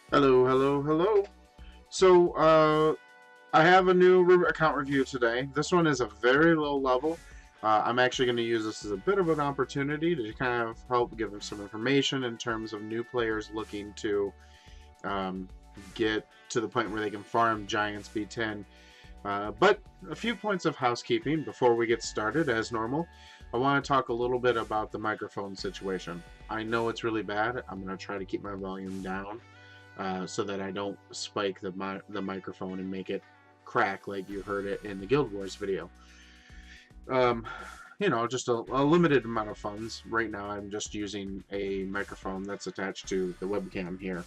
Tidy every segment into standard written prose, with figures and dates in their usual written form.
Hello, hello, hello. So, I have a new account review today. This one is a very low level. I'm actually going to use this as a bit of an opportunity to kind of help give them some information in terms of new players looking to um, get to the point where they can farm Giants B10. But a few points of housekeeping before we get started, as normal. I want to talk a little bit about the microphone situation. I know it's really bad. I'm going to try to keep my volume down so that I don't spike the microphone and make it crack like you heard it in the Guild Wars video. Um, just a limited amount of funds. Right now, I'm just using a microphone that's attached to the webcam here.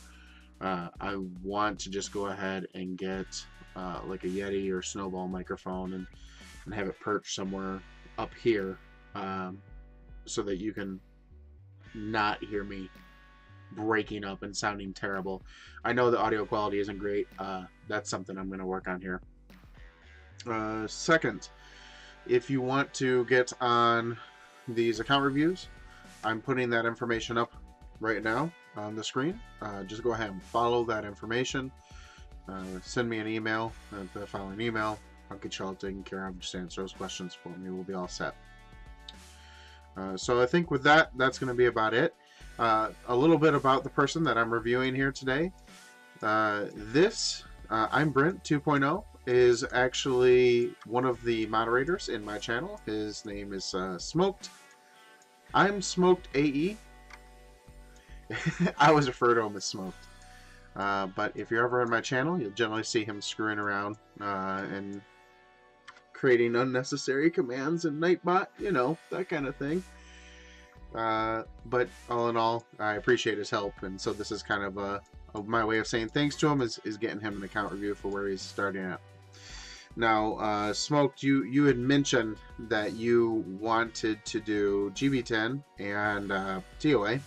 I want to just go ahead and get like a Yeti or Snowball microphone and have it perched somewhere up here so that you can not hear me breaking up and sounding terrible. I know the audio quality isn't great. That's something I'm going to work on here. Second, if you want to get on these account reviews, I'm putting that information up right now on the screen. Just go ahead and follow that information. Send me an email at the following email. I'll get you all taken care of. Just answer those questions for me. We'll be all set. So I think with that, that's going to be about it. A little bit about the person that I'm reviewing here today. ImBrent2.0 is actually one of the moderators in my channel. His name is Smoked. I'm Smoked AE. I always refer to him as Smoked. But if you're ever on my channel, you'll generally see him screwing around and creating unnecessary commands in Nightbot, that kind of thing. But all in all, I appreciate his help, and so this is kind of my way of saying thanks to him is getting him an account review for where he's starting at. Now, Smoked, you had mentioned that you wanted to do GB10 and TOA.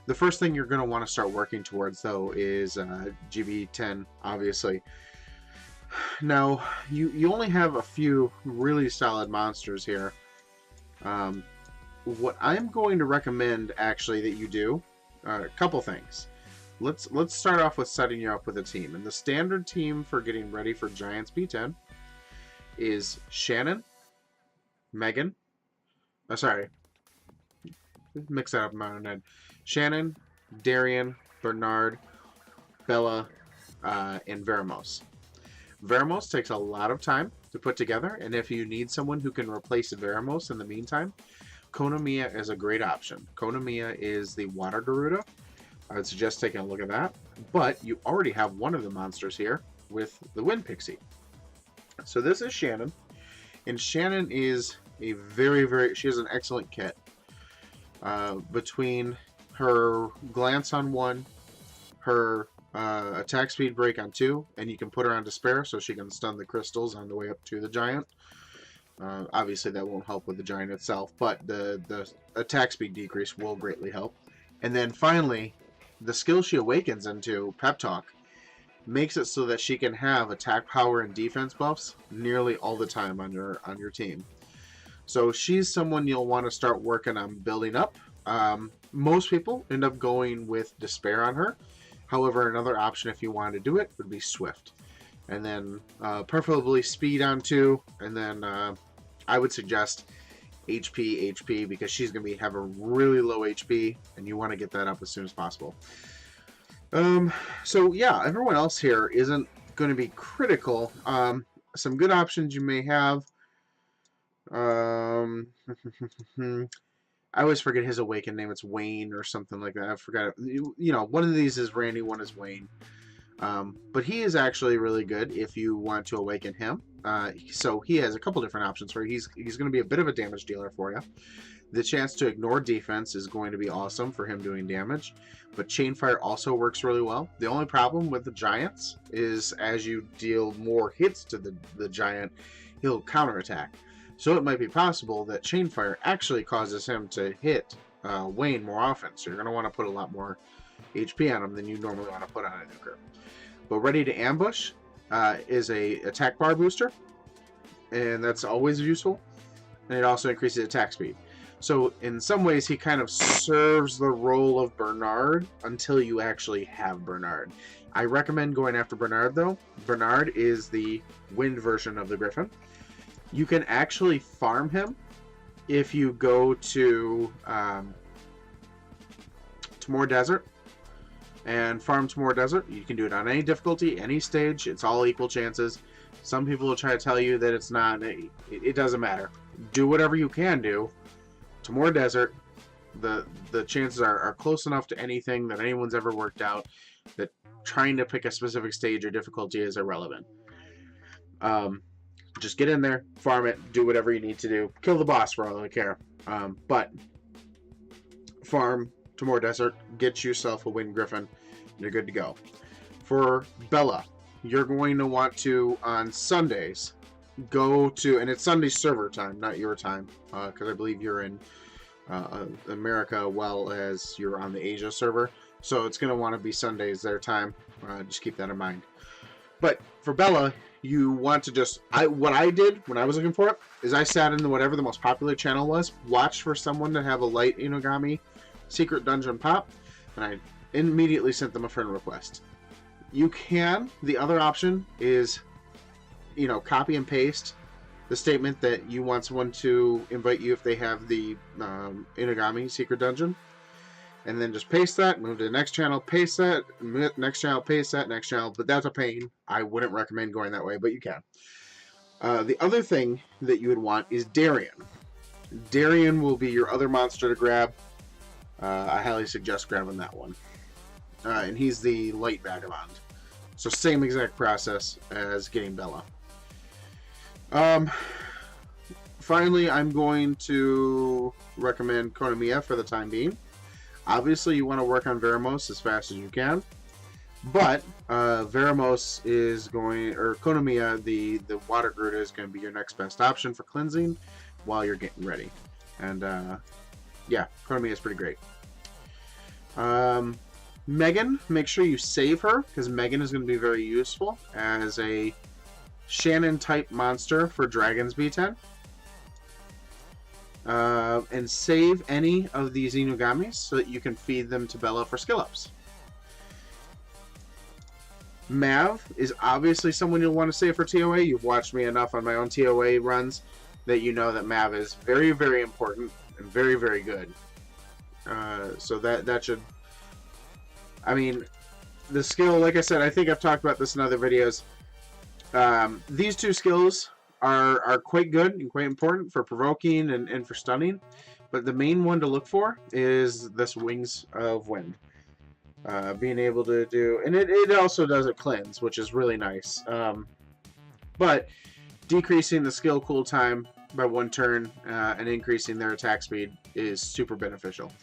The first thing you're going to want to start working towards, though, is GB10, obviously. Now, you only have a few really solid monsters here. What I'm going to recommend, actually, that you do, a couple things. Let's start off with setting you up with a team. And the standard team for getting ready for Giants B10 is Shannon, Megan, mix that up in my own head. Shannon, Darian, Bernard, Bella, and Veramos. Veramos takes a lot of time to put together, and if you need someone who can replace Veramos in the meantime, Konamiya is a great option. Konamiya is the Water Garuda. I would suggest taking a look at that. But you already have one of the monsters here with the Wind Pixie. So this is Shannon. And Shannon is a she has an excellent kit. Between her glance on 1, her attack speed break on 2, and you can put her on Despair so she can stun the crystals on the way up to the giant. Obviously that won't help with the giant itself, but the attack speed decrease will greatly help. And then finally, the skill she awakens into, Pep Talk, makes it so that she can have attack power and defense buffs nearly all the time on your team. So she's someone you'll want to start working on building up. Most people end up going with Despair on her. However, another option if you wanted to do it would be Swift. And then preferably Speed on 2, and then I would suggest HP because she's going to have a really low HP, and you want to get that up as soon as possible. So yeah, everyone else here isn't going to be critical. Some good options you may have. I always forget his awakened name. It's Wayne or something like that. I forgot. One of these is Randy, one is Wayne. But he is actually really good if you want to awaken him. So he has a couple different options for you. He's going to be a bit of a damage dealer for you. The chance to ignore defense is going to be awesome for him doing damage. But Chainfire also works really well. The only problem with the Giants is as you deal more hits to the Giant, he'll counterattack. So it might be possible that Chainfire actually causes him to hit Wayne more often. So you're going to want to put a lot more HP on him than you normally want to put on a nuker. But Ready to Ambush is a attack bar booster, and that's always useful. And it also increases attack speed. So in some ways, he kind of serves the role of Bernard until you actually have Bernard. I recommend going after Bernard, though. Bernard is the wind version of the Griffin. You can actually farm him if you go to Tamor Desert and farm Tamor Desert. You can do it on any difficulty, any stage. It's all equal chances. Some people will try to tell you that it's not. It doesn't matter. Do whatever you can do. Tamor Desert, the chances are close enough to anything that anyone's ever worked out that trying to pick a specific stage or difficulty is irrelevant. Just get in there, farm it, do whatever you need to do. Kill the boss for all I care. But farm Tamor Desert, get yourself a Wind Griffin, and you're good to go. For Bella, you're going to want to, on Sundays, go to, and it's Sunday server time, not your time, because I believe you're in America well as you're on the Asia server. So it's going to want to be Sundays their time. Just keep that in mind. But for Bella, you want to just... what I did when I was looking for it is I sat in whatever the most popular channel was, watched for someone to have a light Inugami secret dungeon pop, and I immediately sent them a friend request. You can. The other option is, copy and paste the statement that you want someone to invite you if they have the Inugami secret dungeon. And then just paste that, move to the next channel, paste that, next channel, paste that, next channel. But that's a pain. I wouldn't recommend going that way, but you can. The other thing that you would want is Darien. Darien will be your other monster to grab. I highly suggest grabbing that one. And he's the light vagabond. So same exact process as getting Bella. Finally, I'm going to recommend Konamiya for the time being. Obviously, you want to work on Veramos as fast as you can, but Veramos is going, or Konamiya, the Water Gruta is going to be your next best option for cleansing while you're getting ready. And yeah, Konamiya is pretty great. Megan, make sure you save her, because Megan is going to be very useful as a Shannon-type monster for Dragon's B10. And save any of these Inugamis so that you can feed them to Bella for skill ups. Mav is obviously someone you'll want to save for TOA. You've watched me enough on my own TOA runs that you know that Mav is very, very important and very, very good. So that should... I mean, the skill, like I said, I think I've talked about this in other videos. These two skills are quite good and quite important for provoking and for stunning, but the main one to look for is this Wings of Wind. Being able to do, and it also does a cleanse, which is really nice. But decreasing the skill cooldown by 1 turn and increasing their attack speed is super beneficial.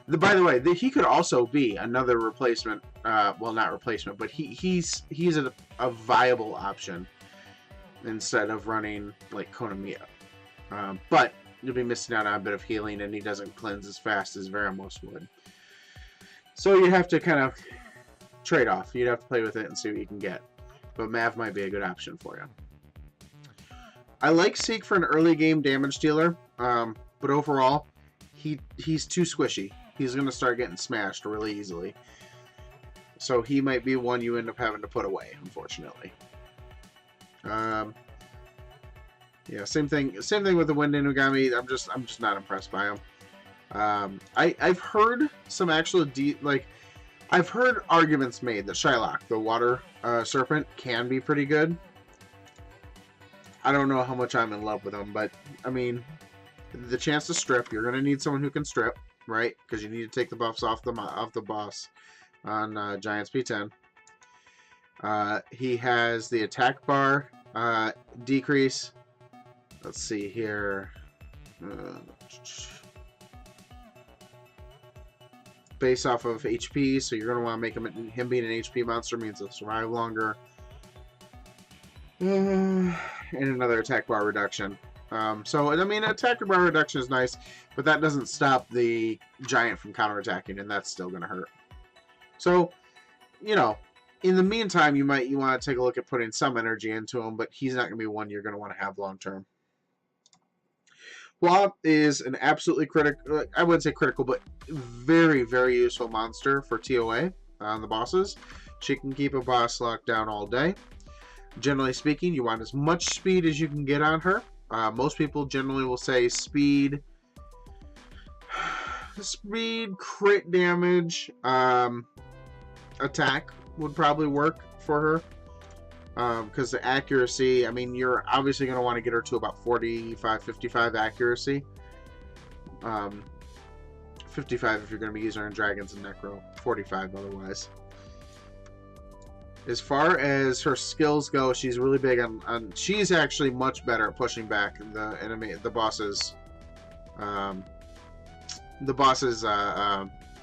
By the way, he could also be another replacement. Well, not replacement, but he's a viable option instead of running like Konamiya. But you'll be missing out on a bit of healing, and he doesn't cleanse as fast as Veramos would. So you have to kind of trade off. You'd have to play with it and see what you can get. But Mav might be a good option for you. I like Seek for an early game damage dealer, but overall, he's too squishy. He's going to start getting smashed really easily. So he might be one you end up having to put away, unfortunately. Yeah, same thing with the Wind Inugami. I'm just not impressed by him. I've heard some actual I've heard arguments made that Shylock, the water serpent, can be pretty good. I don't know how much I'm in love with him, but I mean, the chance to strip, you're gonna need someone who can strip, right? Because you need to take the buffs off the boss on Giants P10. He has the attack bar decrease. Let's see here. Based off of HP, so you're going to want to make him being an HP monster means he'll survive longer. And another attack bar reduction. So, I mean, attack bar reduction is nice, but that doesn't stop the giant from counterattacking, and that's still going to hurt. So, you know, in the meantime, you want to take a look at putting some energy into him, but he's not going to be one you're going to want to have long term. Hua is an absolutely critical, I wouldn't say critical, but very, very useful monster for TOA on the bosses. She can keep a boss locked down all day. Generally speaking, you want as much speed as you can get on her. Most people generally will say speed, crit damage, attack would probably work for her. Because the accuracy, I mean, you're obviously going to want to get her to about 45, 55 accuracy. 55 if you're going to be using her in Dragons and Necro. 45 otherwise. As far as her skills go, she's really big on she's actually much better at pushing back the boss's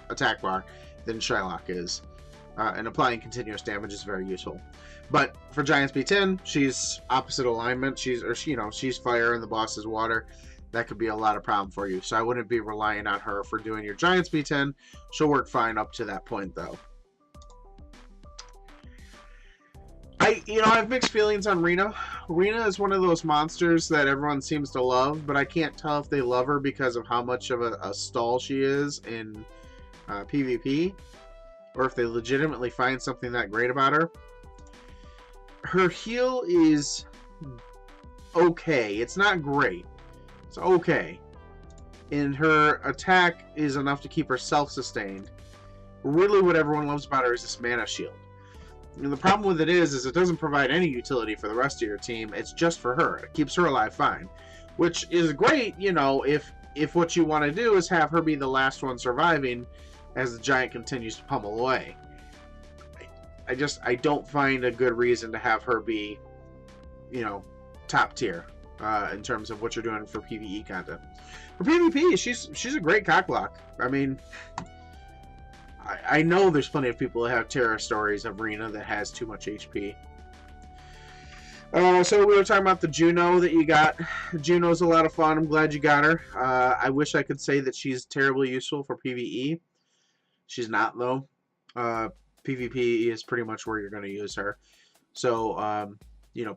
attack bar than Shylock is. And applying continuous damage is very useful. But for Giants B10, she's opposite alignment. She's fire and the boss is water. That could be a lot of problem for you. So I wouldn't be relying on her for doing your Giants B10. She'll work fine up to that point, though. I have mixed feelings on Rena. Rena is one of those monsters that everyone seems to love, but I can't tell if they love her because of how much of a stall she is in PvP, or if they legitimately find something that great about her. Her heal is okay. It's not great. It's okay. And her attack is enough to keep her self-sustained. Really what everyone loves about her is this mana shield. And the problem with it is it doesn't provide any utility for the rest of your team. It's just for her. It keeps her alive fine. Which is great, if what you want to do is have her be the last one surviving as the giant continues to pummel away. I don't find a good reason to have her be, top tier in terms of what you're doing for PvE content. For PvP, she's a great cockblock. I mean, I know there's plenty of people that have terror stories of Rena that has too much HP. So we were talking about the Juno that you got. Juno's a lot of fun. I'm glad you got her. I wish I could say that she's terribly useful for PvE. She's not, though. PvP is pretty much where you're going to use her. So,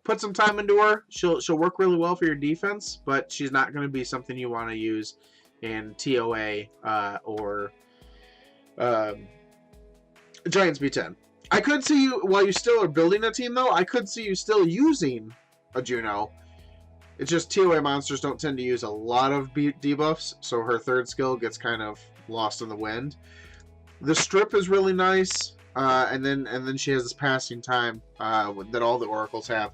put some time into her. She'll work really well for your defense, but she's not going to be something you want to use in TOA or Giants B10. I could see you, while you still are building a team, though, I could see you still using a Juno. It's just TOA monsters don't tend to use a lot of debuffs, so her third skill gets kind of lost in the wind. The strip is really nice, and then she has this passing time that all the oracles have.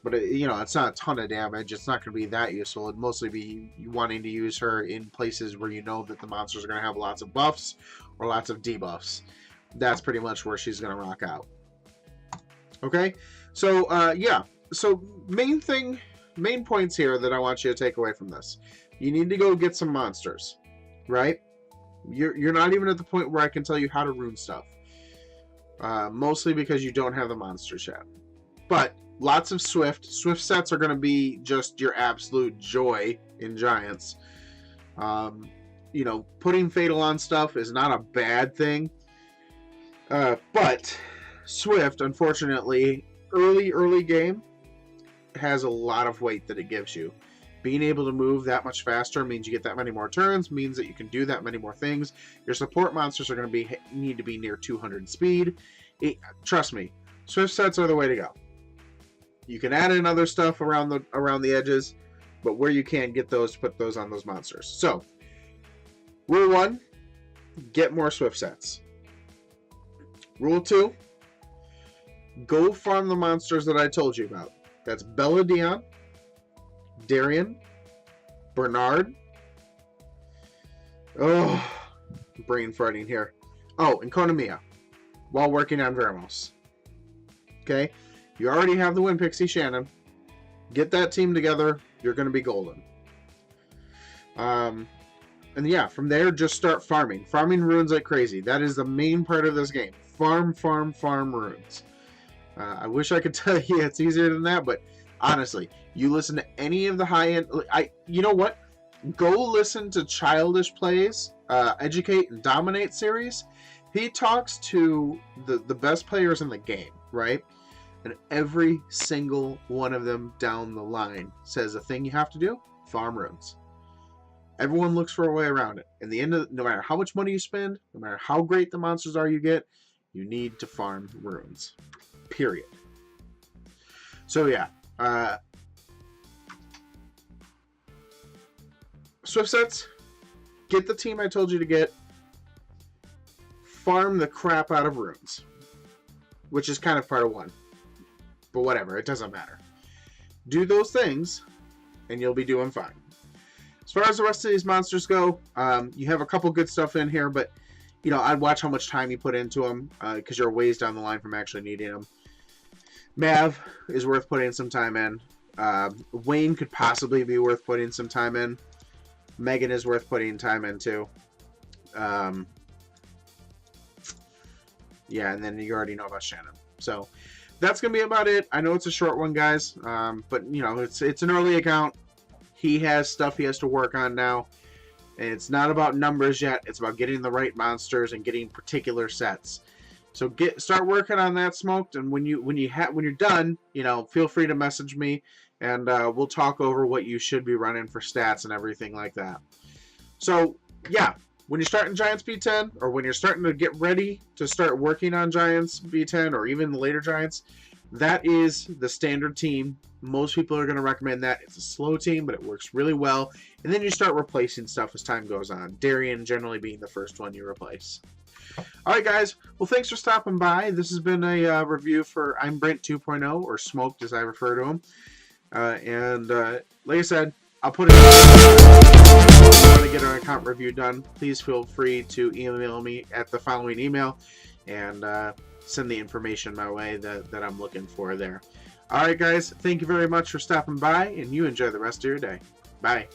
But it's not a ton of damage. It's not going to be that useful. It'd mostly be wanting to use her in places where you know that the monsters are going to have lots of buffs or lots of debuffs. That's pretty much where she's going to rock out. Okay, so yeah. So main points here that I want you to take away from this. You need to go get some monsters, right? You're not even at the point where I can tell you how to rune stuff. Mostly because you don't have the monsters yet. But lots of Swift. Swift sets are going to be just your absolute joy in Giants. Putting Fatal on stuff is not a bad thing. But Swift, unfortunately, early game has a lot of weight that it gives you. Being able to move that much faster means you get that many more turns, means that you can do that many more things. Your support monsters are going to need to be near 200 speed. Trust me, Swift sets are the way to go. You can add in other stuff around the edges, but where you can get those, put those on those monsters. So, rule 1, get more Swift sets. Rule 2, go farm the monsters that I told you about. That's Belladea, Darien, Bernard. Oh, brain farting here. Oh, and Konamiya, while working on Veramos. Okay, you already have the Wind Pixie Shannon. Get that team together. You're going to be golden. And yeah, from there, just start farming. Farming runes like crazy. That is the main part of this game. Farm runes. I wish I could tell you it's easier than that, but honestly, you listen to any of the high-end... You know what? Go listen to Childish Plays, Educate and Dominate series. He talks to the best players in the game, right? And every single one of them down the line says the thing you have to do, farm runes. Everyone looks for a way around it. In the end of, no matter how much money you spend, no matter how great the monsters are you get, you need to farm runes. Period. So yeah, Swift sets, get the team I told you to get, farm the crap out of runes, which is kind of part of one, but whatever, it doesn't matter. Do those things, and you'll be doing fine. As far as the rest of these monsters go, you have a couple good stuff in here, but you know, I'd watch how much time you put into them, because you're ways down the line from actually needing them. Mav is worth putting some time in. Wayne could possibly be worth putting some time in. Megan is worth putting time into. Yeah, and then you already know about Shannon. So that's gonna be about it. I know it's a short one, guys, but you know, it's an early account. He has stuff he has to work on now, and it's not about numbers yet. It's about getting the right monsters and getting particular sets. So start working on that, Smoked, and when you're done, you know, feel free to message me, and we'll talk over what you should be running for stats and everything like that. So yeah, when you're starting Giants B10, or when you're starting to get ready to start working on Giants B10, or even the later Giants, that is the standard team. Most people are going to recommend that. It's a slow team, but it works really well. And then you start replacing stuff as time goes on. Darien generally being the first one you replace. Alright guys, well thanks for stopping by. This has been a review for ImBrent 2.0, or Smoked as I refer to him. Like I said, I'll put it if you want to get an account review done, please feel free to email me at the following email and send the information my way that I'm looking for there. Alright guys, thank you very much for stopping by, and you enjoy the rest of your day. Bye.